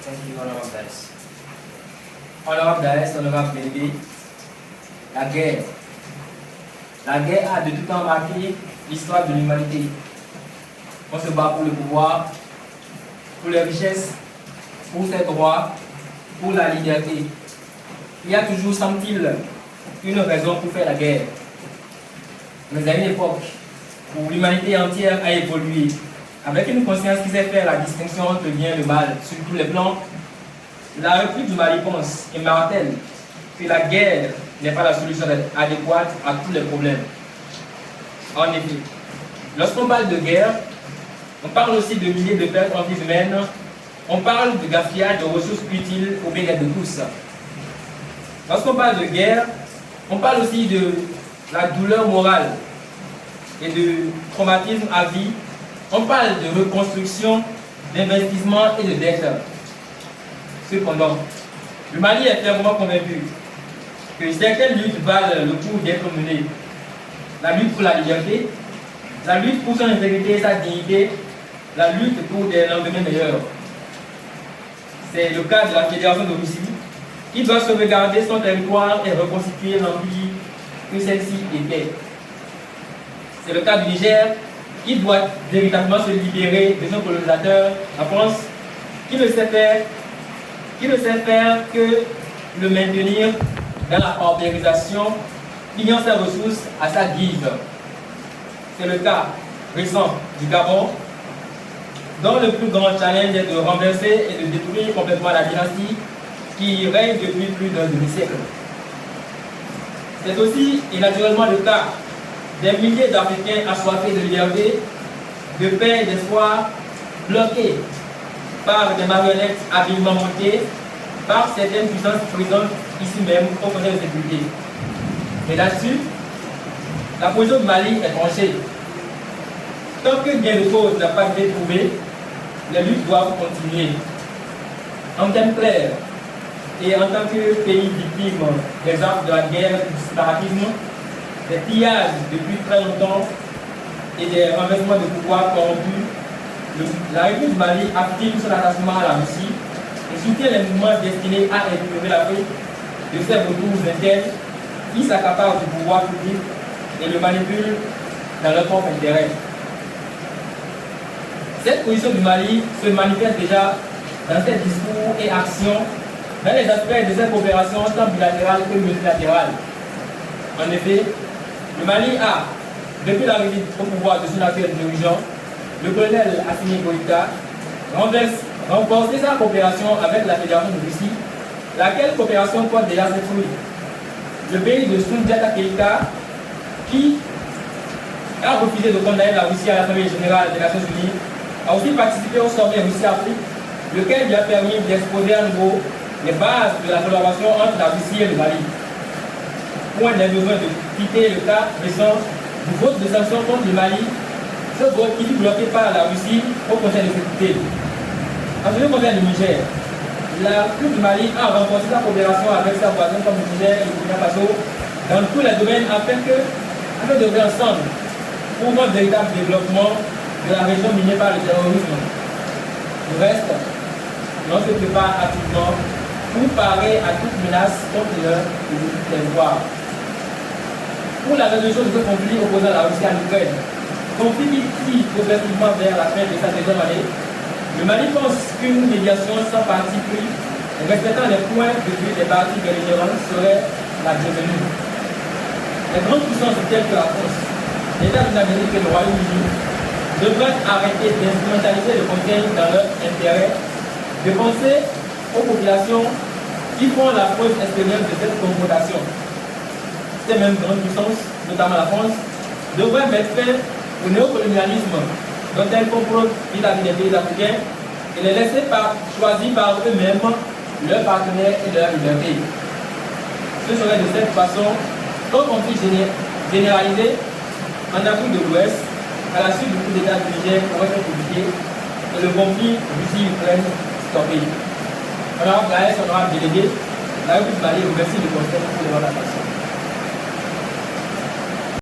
Thank you, Honorable Dice. Honorable Dice, Honorable délégué, la guerre. La guerre a de tout temps marqué l'histoire de l'humanité. On se bat pour le pouvoir, pour les richesses, pour ses droits, pour la liberté. Il y a toujours, semble-t-il, une raison pour faire la guerre. Mais à une époque où l'humanité entière a évolué, avec une conscience qui sait faire la distinction entre le bien et le mal sur tous les plans, la République du Mali pense et martèle que la guerre n'est pas la solution adéquate à tous les problèmes. En effet, lorsqu'on parle de guerre, on parle aussi de milliers de pertes en vie humaine, on parle de gaspillage de ressources utiles au bien-être de tous. Lorsqu'on parle de guerre, on parle aussi de la douleur morale et de traumatisme à vie. On parle de reconstruction, d'investissement et de dette. Cependant, le Mali est fermement convaincu que certaines luttes valent le coup d'être menées. La lutte pour la liberté, la lutte pour son intégrité et sa dignité, la lutte pour des lendemains meilleurs. C'est le cas de la Fédération de Russie, qui doit sauvegarder son territoire et reconstituer l'empire que celle-ci était. C'est le cas du Niger, qui doit véritablement se libérer de son colonisateur, la France, qui ne sait faire que le maintenir dans la paupérisation, pliant ses ressources à sa guise. C'est le cas récent du Gabon, dont le plus grand challenge est de renverser et de détruire complètement la dynastie qui règne depuis plus d'un demi-siècle. C'est aussi et naturellement le cas des milliers d'Africains assoiffés de liberté, de paix et d'espoir, bloqués par des marionnettes habilement montées, par certaines puissances présentes ici même au Conseil de sécurité. Mais là-dessus, la position du Mali est tranchée. Tant que gain de cause n'a pas été trouvé, les luttes doivent continuer. En termes clairs, et en tant que pays victime des actes de la guerre, du séparatisme, des pillages depuis très longtemps et des renversements de pouvoir corrompus, la République du Mali affirme son attachement à la Russie et soutient les mouvements destinés à intégrer l'Afrique de ses retours internes qui s'accaparent du pouvoir public et le manipulent dans leur propre intérêt. Cette position du Mali se manifeste déjà dans ses discours et actions dans les aspects de cette coopération tant bilatérale que multilatérale. En effet, le Mali a, depuis l'arrivée au pouvoir de son actuel dirigeant, le colonel Assimi Goïta, renforcé sa coopération avec la Fédération de Russie, laquelle coopération porte déjà ses fruits. Le pays de Soundiata Keïta, qui a refusé de condamner la Russie à l'Assemblée générale des Nations Unies, a aussi participé au sommet Russie-Afrique, lequel lui a permis d'exposer à nouveau les bases de la collaboration entre la Russie et le Mali. Point n'est besoin de quitter le cas récent du vote de sanctions contre le Mali, ce vote qui fut bloqué par la Russie au Conseil de sécurité. En ce qui concerne le Niger, la République du Mali a renforcé sa coopération avec sa voisine comme le Niger et le Burkina Faso dans tous les domaines afin d'œuvrer ensemble pour un véritable développement de la région minée par le terrorisme. Le reste, l'on se prépare activement pour parer à toute menace contre leur territoire. Pour la résolution de ce conflit opposant la Russie à l'Ukraine, conflit qui tire progressivement vers la fin de sa deuxième année, le Mali pense qu'une médiation sans parti pris, respectant les points de vue des partis belligérants, serait la bienvenue. Les grandes puissances telles que la France, les États-Unis d'Amérique et le Royaume-Uni devraient arrêter d'instrumentaliser le conflit dans leur intérêt, de penser aux populations qui font la preuve expérience de cette confrontation. Ces mêmes grandes puissances, notamment la France, devraient mettre fin au néocolonialisme dont elles complot vis-à-vis des pays africains et les laisser choisir par eux-mêmes leurs partenaires et leur liberté. Ce serait de cette façon qu'un conflit généralisé en Afrique de l'Ouest, à la suite du coup d'État du Niger, pourrait être évité et le conflit Russie-Ukraine stoppé. Honorable Gaël, honorable délégué, la République du Mali remercie le Conseil pour le débat de la nation.